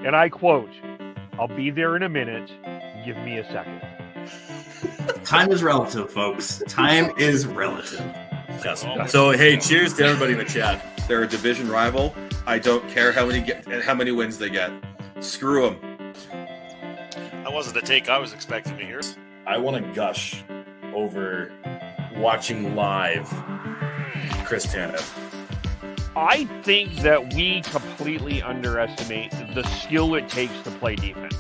And I quote, "I'll be there in a minute. Give me a second." Time is relative, folks. Time is relative. Yes. So, hey, cheers to everybody in the chat. They're a division rival. I don't care how many wins they get. Screw them. That wasn't the take I was expecting to hear. I want to gush over watching live Chris Tanev. I think that we completely underestimate the skill it takes to play defense.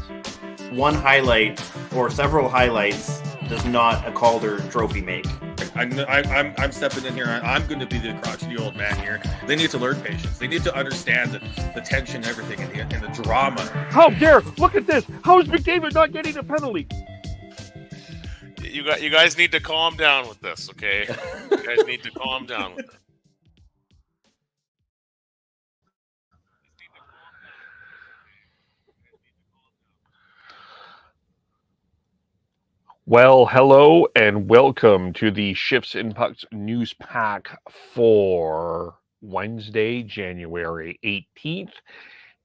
One highlight or several highlights does not a Calder trophy make. I'm stepping in here. I'm going to be the crotchety old man here. They need to learn patience. They need to understand the tension, and everything, and the drama. How dare! Look at this. How is McDavid not getting a penalty? You guys need to calm down with this, okay? You guys need to calm down with it. Well, hello and welcome to the Shifts and Pucks news pack for Wednesday, January 18th.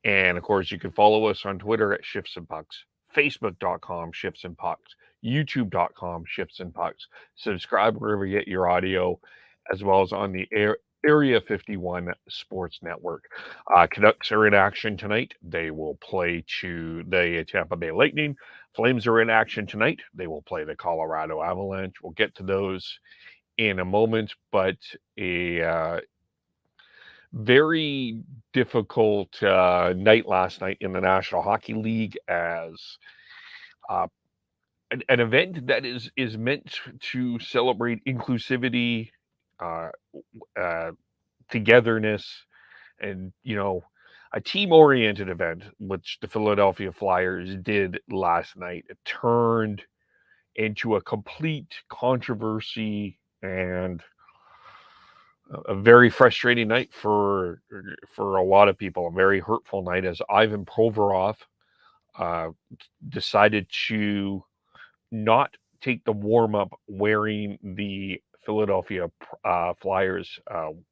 And of course, you can follow us on Twitter at Shifts and Pucks, Facebook.com, Shifts and Pucks, YouTube.com, Shifts and Pucks. Subscribe wherever you get your audio, as well as on the Area 51 Sports Network. Canucks are in action tonight. They will play to the Tampa Bay Lightning. Flames are in action tonight. They will play the Colorado Avalanche. We'll get to those in a moment, but a very difficult night last night in the National Hockey League as an event that is meant to celebrate inclusivity, togetherness, and, a team-oriented event, which the Philadelphia Flyers did last night. It turned into a complete controversy and a very frustrating night for a lot of people, a very hurtful night, as Ivan Provorov decided to not take the warm-up wearing the Philadelphia Flyers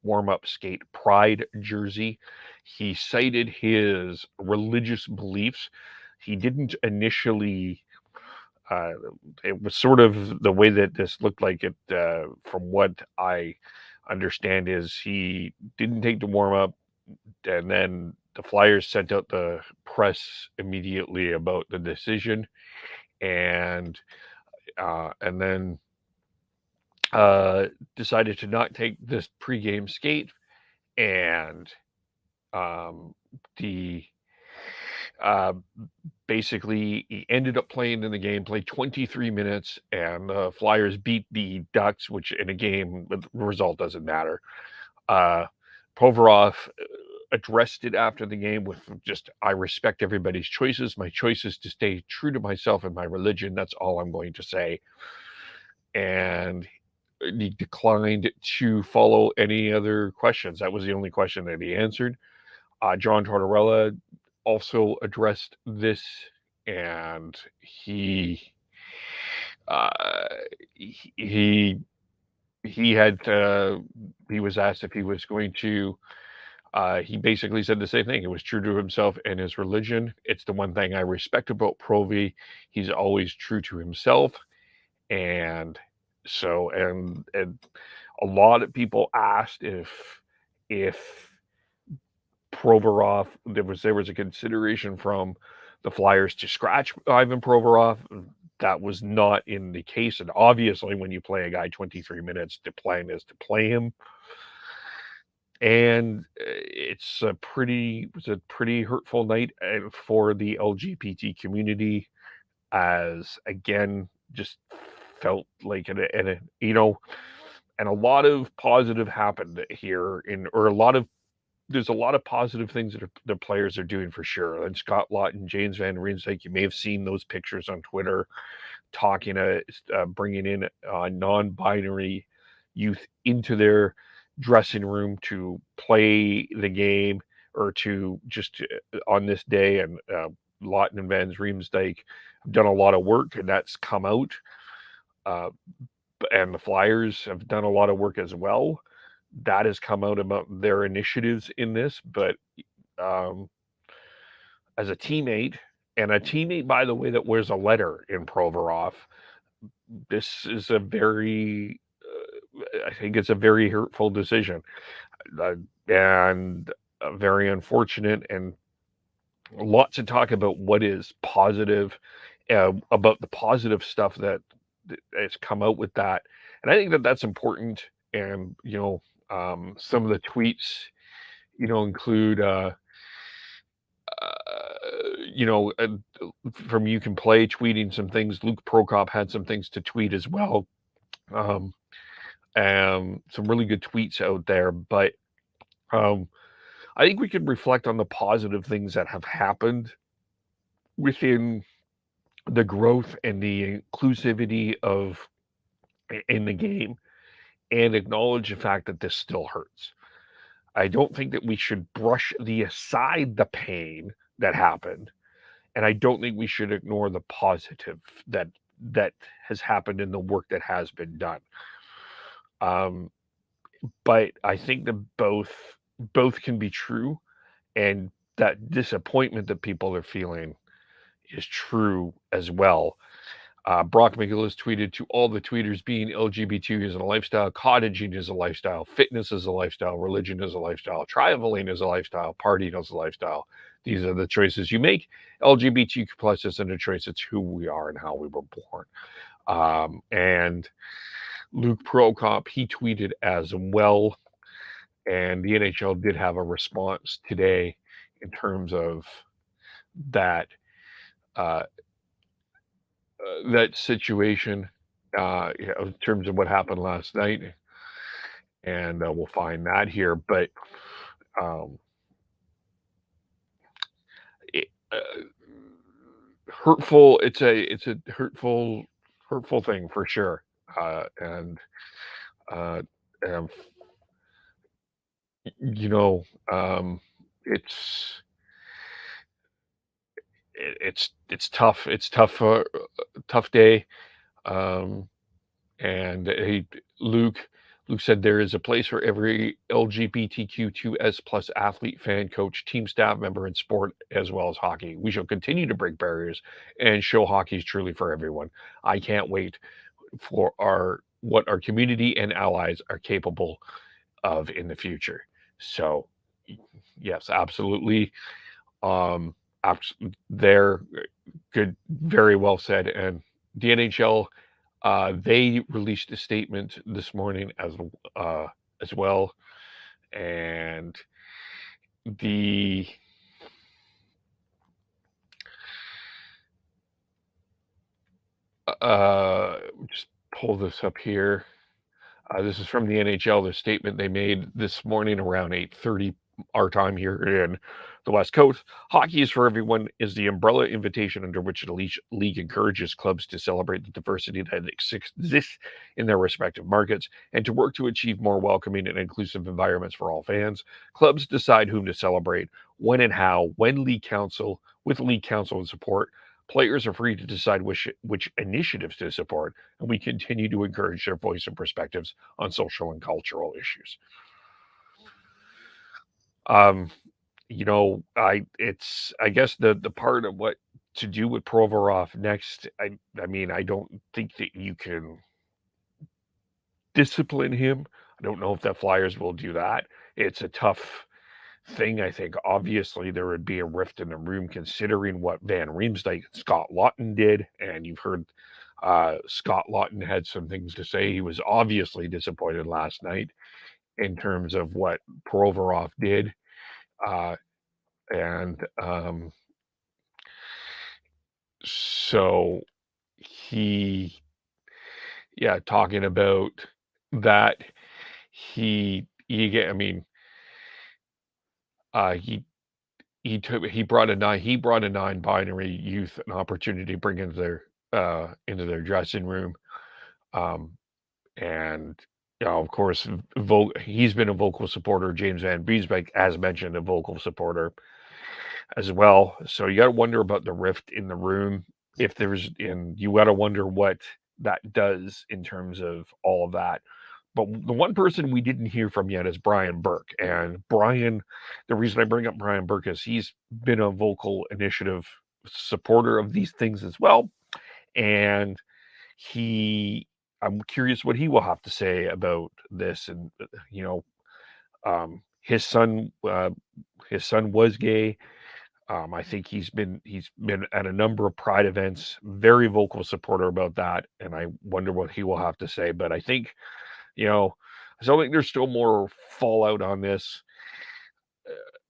warm-up skate pride jersey. He cited his religious beliefs. He didn't initially, it was sort of the way that this looked like it, from what I understand, is he didn't take the warm-up, and then the Flyers sent out the press immediately about the decision, and then decided to not take this pregame skate, and basically he ended up playing in the game, played 23 minutes, and the Flyers beat the Ducks, which in a game, the result doesn't matter. Provorov addressed it after the game with just, "I respect everybody's choices. My choice is to stay true to myself and my religion. That's all I'm going to say." And he declined to follow any other questions. That was the only question that he answered. John Tortorella also addressed this, and he was asked if he was going to. He basically said the same thing. He was true to himself and his religion. It's the one thing I respect about Provi. He's always true to himself, and so and a lot of people asked if Provorov, there was a consideration from the Flyers to scratch Ivan Provorov. That was not in the case, and obviously when you play a guy 23 minutes, the plan is to play him. And it was a pretty hurtful night for the LGBT community, as again just felt like and a lot of positive happened here there's a lot of positive things that the players are doing for sure. And Scott Laughton, James Van Riemsdyk, you may have seen those pictures on Twitter, talking bringing in non-binary youth into their dressing room to play the game, or to just on this day. And Laughton and Van Riemsdyk have done a lot of work, and that's come out. And the Flyers have done a lot of work as well. That has come out about their initiatives in this, but as a teammate, and a teammate, by the way, that wears a letter in Provorov. This is a very, I think it's a very hurtful decision, and very unfortunate, and lots to talk about what is positive, about the positive stuff that has come out with that. And I think that that's important. And, some of the tweets, include, from You Can Play tweeting some things. Luke Prokop had some things to tweet as well. Um, some really good tweets out there. But I think we can reflect on the positive things that have happened within the growth and the inclusivity in the game, and acknowledge the fact that this still hurts. I don't think that we should brush aside the pain that happened, and I don't think we should ignore the positive that has happened in the work that has been done. But I think that both can be true, and that disappointment that people are feeling is true as well. Brock McGill has tweeted, to all the tweeters, being LGBT is a lifestyle, cottaging is a lifestyle, fitness is a lifestyle, religion is a lifestyle, traveling is a lifestyle, partying is a lifestyle. These are the choices you make. LGBTQ plus isn't a choice, it's who we are and how we were born. And Luke Prokop, he tweeted as well, and the NHL did have a response today in terms of that that situation, in terms of what happened last night, and we'll find that here. But it, hurtful. It's a hurtful thing for sure, and um, it's tough. It's tough. Tough day. And Luke said there is a place for every LGBTQ2S plus athlete, fan, coach, team, staff member in sport as well as hockey. We shall continue to break barriers and show hockey is truly for everyone. I can't wait for what our community and allies are capable of in the future. So, yes, absolutely. There, good, very well said. And the NHL, they released a statement this morning as well, and just pull this up here. This is from the NHL. The statement they made this morning around 8:30 our time here in the West Coast. Hockey is for everyone is the umbrella invitation under which the league encourages clubs to celebrate the diversity that exists in their respective markets and to work to achieve more welcoming and inclusive environments for all fans. Clubs decide whom to celebrate, when and how, with league council and support. Players are free to decide which initiatives to support, and we continue to encourage their voice and perspectives on social and cultural issues. I guess the part of what to do with Provorov next, I mean, I don't think that you can discipline him. I don't know if the Flyers will do that. It's a tough thing. I think obviously there would be a rift in the room considering what Van Riemsdyk and Scott Laughton did, and you've heard Scott Laughton had some things to say. He was obviously disappointed last night in terms of what Provorov did. So talking about that, he brought a non-binary youth an opportunity to bring into their dressing room, and of course, he's been a vocal supporter. James Van Riemsdyk, as mentioned, a vocal supporter as well. So you got to wonder about the rift in the room. You got to wonder what that does in terms of all of that. But the one person we didn't hear from yet is Brian Burke. And Brian, the reason I bring up Brian Burke is he's been a vocal initiative supporter of these things as well. And I'm curious what he will have to say about this. And, his son was gay. I think he's been at a number of Pride events, very vocal supporter about that, and I wonder what he will have to say. But I think, I still think there's still more fallout on this.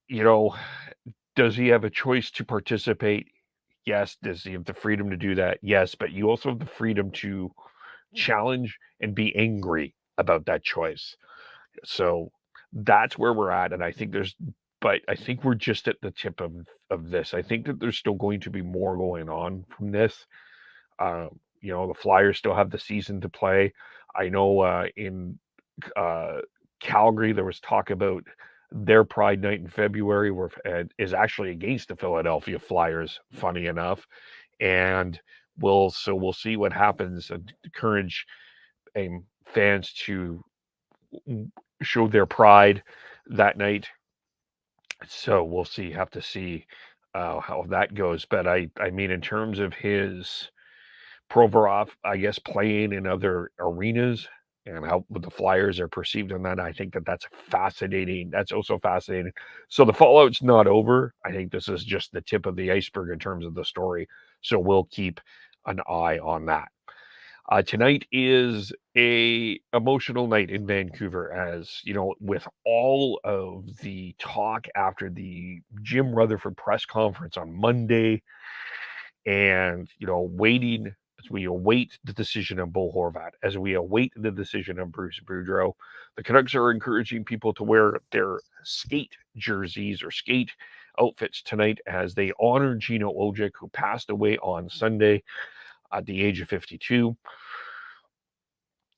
Does he have a choice to participate? Yes. Does he have the freedom to do that? Yes. But you also have the freedom to challenge and be angry about that choice. So that's where we're at, and I think we're just at the tip of this. I think that there's still going to be more going on from this. The Flyers still have the season to play. I know in Calgary there was talk about their Pride Night in February, where is actually against the Philadelphia Flyers. Funny enough, and we'll see what happens. And encourage fans to show their pride that night. So we'll see. Have to see how that goes. But I mean, in terms of his Provorov, I guess playing in other arenas and how the Flyers are perceived on that, I think that's fascinating. That's also fascinating. So the fallout's not over. I think this is just the tip of the iceberg in terms of the story. So we'll keep an eye on that. Tonight is a emotional night in Vancouver, as with all of the talk after the Jim Rutherford press conference on Monday, and waiting as we await the decision of Bo Horvat, as we await the decision of Bruce Boudreau. The Canucks are encouraging people to wear their skate jerseys or skate outfits tonight as they honor Gino Odjick, who passed away on Sunday at the age of 52.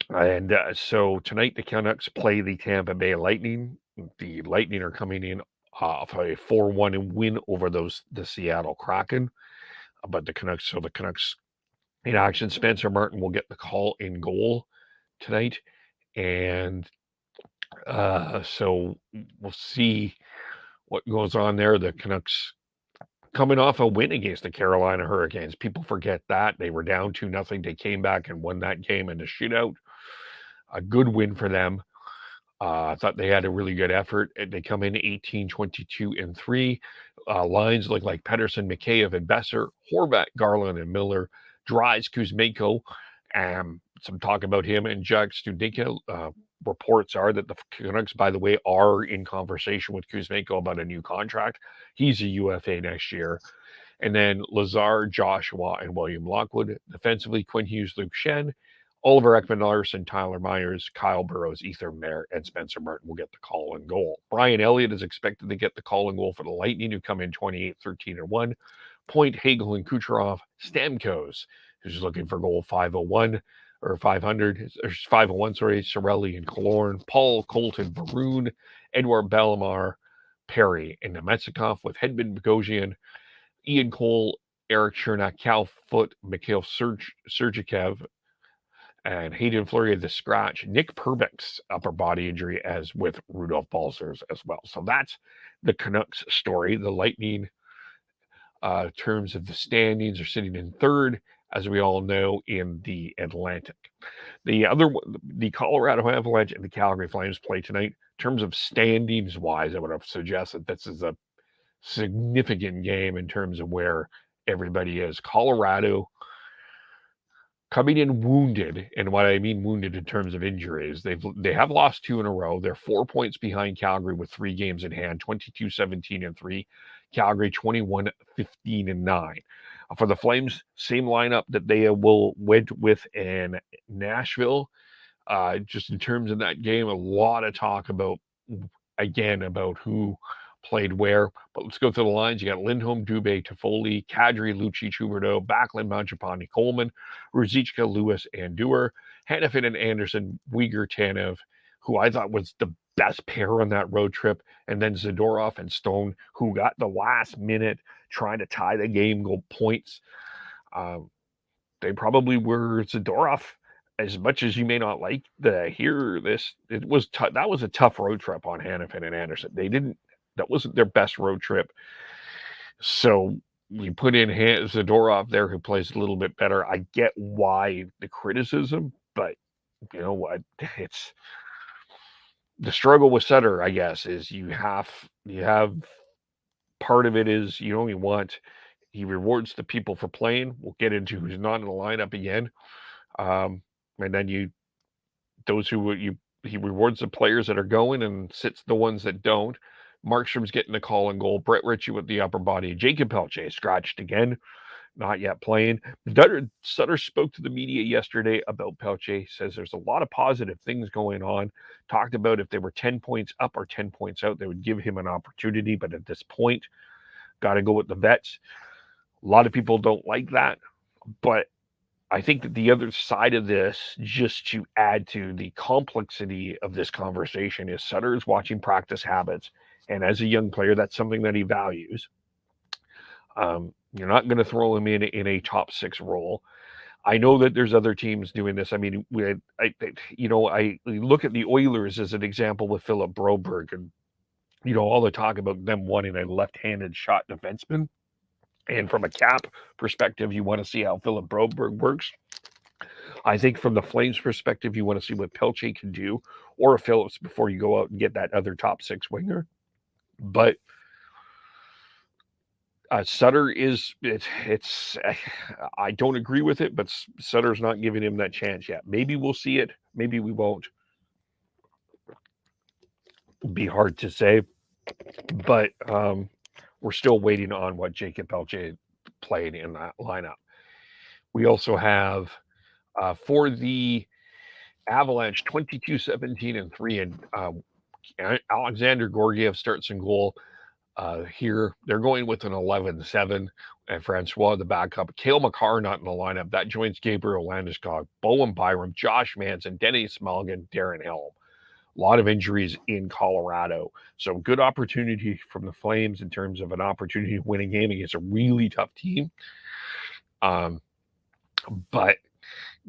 And so tonight the Canucks play the Tampa Bay Lightning. The Lightning are coming in off a 4-1 win over the Seattle Kraken. But the Canucks in action. Spencer Martin will get the call in goal tonight. And so we'll see what goes on there. The Canucks coming off a win against the Carolina Hurricanes. People forget that. They were down 2-0. They came back and won that game in a shootout. A good win for them. I thought they had a really good effort. They come in 18-22-3. Lines look like Pettersson, Mikheyev, and Besser, Horvat, Garland, and Miller. Dries, Kuzmenko. Some talk about him and Jack Studnicka. Reports are that the Canucks, by the way, are in conversation with Kuzmenko about a new contract. He's a UFA next year. And then Lazar, Joshua, and William Lockwood. Defensively, Quinn Hughes, Luke Shen, Oliver Ekman-Larsson, Tyler Myers, Kyle Burrows, Ethan Mayer, and Spencer Martin will get the call and goal. Brian Elliott is expected to get the call and goal for the Lightning, who come in 28-13-1. Point, Hagel, and Kucherov. Stamkos, who's looking for goal 501 or 500, or 501, sorry. Sorelli and Killorn. Paul, Colton, Baroon, Edward Bellemare, Perry, and Nemetsikov with Hedman, Bogosian, Ian Cole, Eric Chernak, Cal Foote, Mikhail Sergeyev, and Hayden Fleury of the scratch. Nick Perbix upper body injury, as with Rudolph Balcers as well. So that's the Canucks story. The Lightning, in terms of the standings, are sitting in third, as we all know, in the Atlantic. The Colorado Avalanche and the Calgary Flames play tonight. In terms of standings wise, I would have suggested this is a significant game in terms of where everybody is. Colorado coming in wounded, and what I mean wounded in terms of injuries, they have lost 2 in a row. They're 4 points behind Calgary with 3 games in hand, 22-17-3. Calgary 21-15-9. For the Flames, same lineup that they went with in Nashville. Just in terms of that game, a lot of talk about who played where. But let's go through the lines. You got Lindholm, Dubé, Toffoli, Kadri, Lucic, Huberdeau, Backlund, Mangiapane, Coleman, Ruzicka, Lewis, and Dewar, Hannafin and Anderson, Uyghur, Tanev, who I thought was the best pair on that road trip, and then Zadorov and Stone, who got the last minute trying to tie the game goal points. They probably were Zadorov as much as you may not like to hear this, it was that was a tough road trip on Hannafin and Anderson. That wasn't their best road trip. So you put in Zadorov there, who plays a little bit better. I get why the criticism, but you know what? It's the struggle with Sutter, I guess, is you have part of it is you only want he rewards the people for playing. We'll get into who's not in the lineup again. And then he rewards the players that are going and sits the ones that don't. Markstrom's getting the call and goal. Brett Ritchie with the upper body. Jacob Pelche scratched again, not yet playing. Sutter spoke to the media yesterday about Pelche. Says there's a lot of positive things going on. Talked about if they were 10 points up or 10 points out, they would give him an opportunity. But at this point, got to go with the vets. A lot of people don't like that. But I think that the other side of this, just to add to the complexity of this conversation, is Sutter is watching practice habits. And as a young player, that's something that he values. You're not going to throw him in a top 6 role. I know that there's other teams doing this. I mean, I look at the Oilers as an example with Philip Broberg, and all the talk about them wanting a left-handed shot defenseman. And from a cap perspective, you want to see how Philip Broberg works. I think from the Flames perspective, you want to see what Pelche can do, or a Phillips, before you go out and get that other top 6 winger. But Sutter I don't agree with it, but Sutter's not giving him that chance yet. Maybe we'll see it. Maybe we won't. Be hard to say. But we're still waiting on what Jacob Pelche played in that lineup. We also have for the Avalanche 22-17-3, and Alexander Georgiev starts in goal. Here they're going with an 11-7, and Francois the backup. Cale Makar not in the lineup. That joins Gabriel Landeskog, Bowen Byram, Josh Manson, Dennis Malgin, Darren Helm. A lot of injuries in Colorado. So good opportunity from the Flames in terms of an opportunity to win a game against a really tough team. But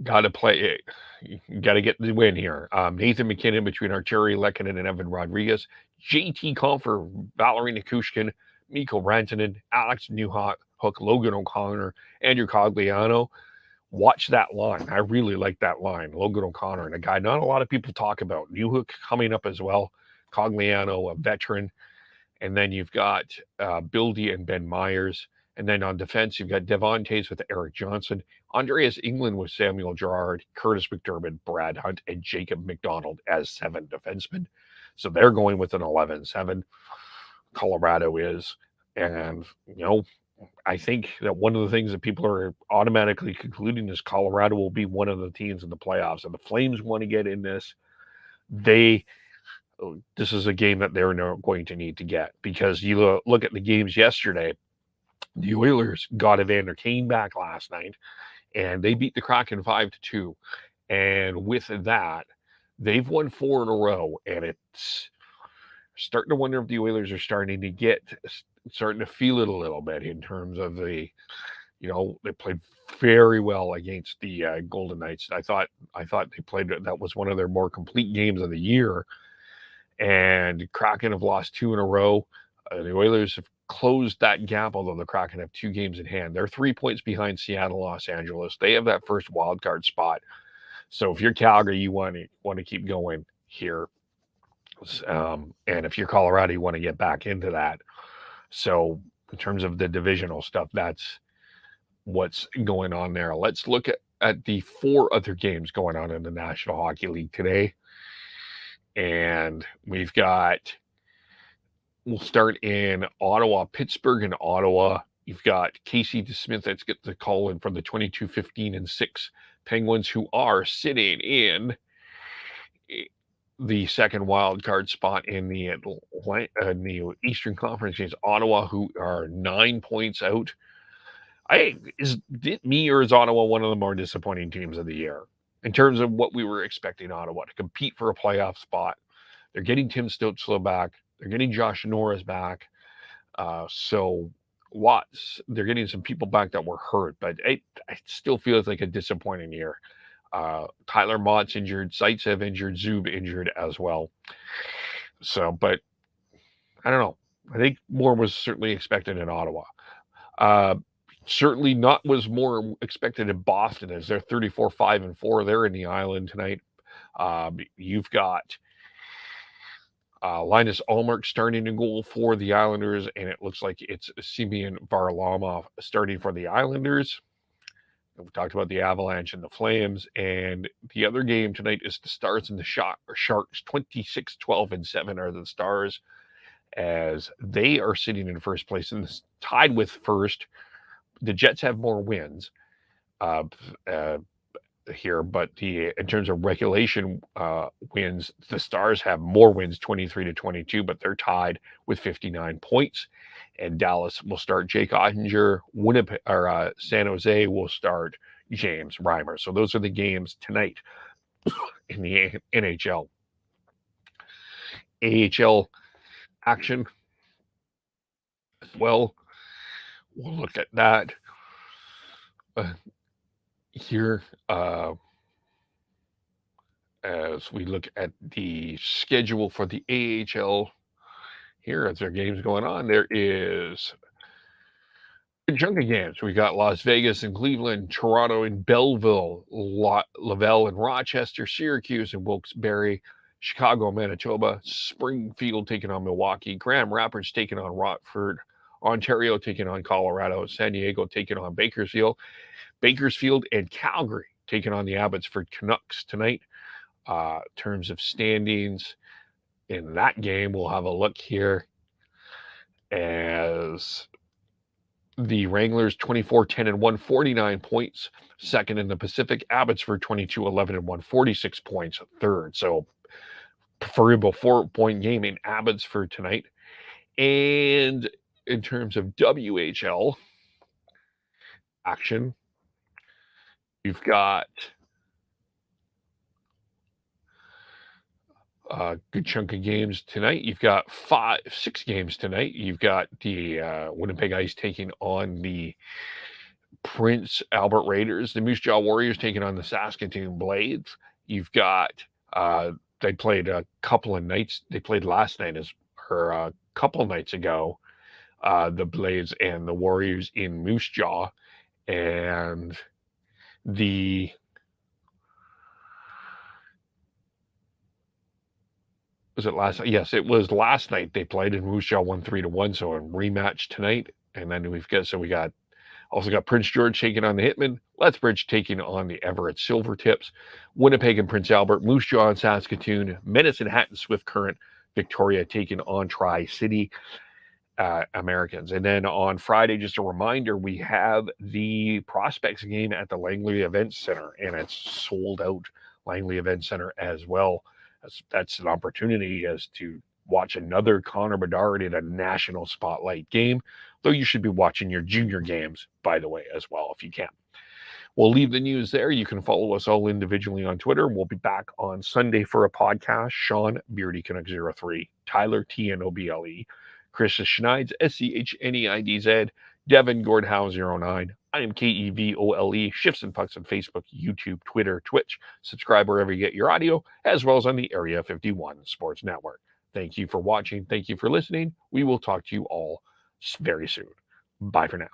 got to play it. You got to get the win here. Nathan McKinnon between Arturi Lehkonen and Evan Rodriguez. JT Compher, Valerie Nikushkin, Mikko Rantanen, Alex Newhook, Logan O'Connor, Andrew Cogliano. Watch that line. I really like that line. Logan O'Connor, and a guy not a lot of people talk about. Newhook coming up as well. Cogliano, a veteran. And then you've got Bildy and Ben Myers. And then on defense, you've got Devon Tays with Eric Johnson, Andreas England with Samuel Girard, Curtis McDermott, Brad Hunt, and Jacob McDonald as 7 defensemen. So they're going with an 11-7. Colorado is. And, I think that one of the things that people are automatically concluding is Colorado will be one of the teams in the playoffs. And the Flames want to get in this. This is a game that they're going to need to get, because you look at the games yesterday. The Oilers got Evander Kane back last night, and they beat the Kraken 5-2. And with that, they've won 4 in a row, and it's starting to wonder if the Oilers are starting to feel it a little bit in terms of they played very well against the Golden Knights. I thought they played, that was one of their more complete games of the year. And Kraken have lost 2 in a row. The Oilers have closed that gap, although the Kraken have 2 games in hand. They're 3 points behind Seattle, Los Angeles. They have that first wild card spot. So if you're Calgary, you want to keep going here. And if you're Colorado, you want to get back into that. So in terms of the divisional stuff, that's what's going on there. Let's look at the 4 other games going on in the National Hockey League today. And we'll start in Ottawa, Pittsburgh and Ottawa. You've got Casey DeSmith that's get the call in from the 22-15-6 Penguins, who are sitting in the second wild card spot in the Eastern Conference against Ottawa, who are 9 points out. Is Ottawa one of the more disappointing teams of the year in terms of what we were expecting Ottawa to compete for a playoff spot? They're getting Tim Stützle back. They're getting Josh Norris back. So they're getting some people back that were hurt, but it still feels like a disappointing year. Tyler Mott's injured, Zaitsev injured, Zub injured as well. So, but I don't know. I think more was certainly expected in Ottawa. Certainly not was more expected in Boston, as they're 34-5-4. They're in the island tonight. You've got Linus Ullmark starting in goal for the Islanders, and it looks like it's Semyon Varlamov starting for the Islanders. We talked about the Avalanche and the Flames, and the other game tonight is the Stars and the Sharks. 26-12-7 are the Stars, as they are sitting in first place and tied with first. The Jets have more wins here, but in terms of regulation wins, the Stars have more wins, 23-22, but they're tied with 59 points. And Dallas will start Jake Ottinger. Winnipeg or San Jose will start James Reimer. So those are the games tonight in the NHL. AHL action as well. We'll look at that here as we look at the schedule for the AHL. Here, as there are games going on, there is a chunk of games. We got Las Vegas and Cleveland, Toronto and Belleville, Laval and Rochester, Syracuse and Wilkes-Barre, Chicago, Manitoba, Springfield taking on Milwaukee, Grand Rapids taking on Rockford, Ontario taking on Colorado, San Diego taking on Bakersfield and Calgary taking on the Abbotsford Canucks tonight. In terms of standings in that game, we'll have a look here as the Wranglers 24-10-1, 49 points. Second in the Pacific, Abbotsford 22-11-1, 46 points. Third. So preferable 4-point game in Abbotsford tonight. And in terms of WHL action, you've got a good chunk of games tonight. You've got 6 games tonight. You've got the Winnipeg Ice taking on the Prince Albert Raiders, the Moose Jaw Warriors taking on the Saskatoon Blades. You've got they played a couple of nights. They played last night a couple of nights ago. The Blades and the Warriors in Moose Jaw, and was it last night? Yes, it was last night they played, and Moose Jaw won 3-1. So a rematch tonight, and then we got Prince George taking on the Hitmen, Lethbridge taking on the Everett Silvertips, Winnipeg and Prince Albert, Moose Jaw and Saskatoon, Medicine Hat and Swift Current, Victoria taking on Tri-City Americans. And then on Friday, just a reminder, we have the Prospects game at the Langley Events Center, and it's sold out. Langley Events Center as well. That's an opportunity as to watch another Connor Bedard in a national spotlight game, though you should be watching your junior games, by the way, as well, if you can. We'll leave the news there. You can follow us all individually on Twitter. We'll be back on Sunday for a podcast. Sean, Beardy Canuck 03, Tyler, TNOBLE, Chris Schneid's, SCHNEIDZ, Devin Gordhouse 09. I am KEVOLE, Shifts and Pucks on Facebook, YouTube, Twitter, Twitch. Subscribe wherever you get your audio, as well as on the Area 51 Sports Network. Thank you for watching. Thank you for listening. We will talk to you all very soon. Bye for now.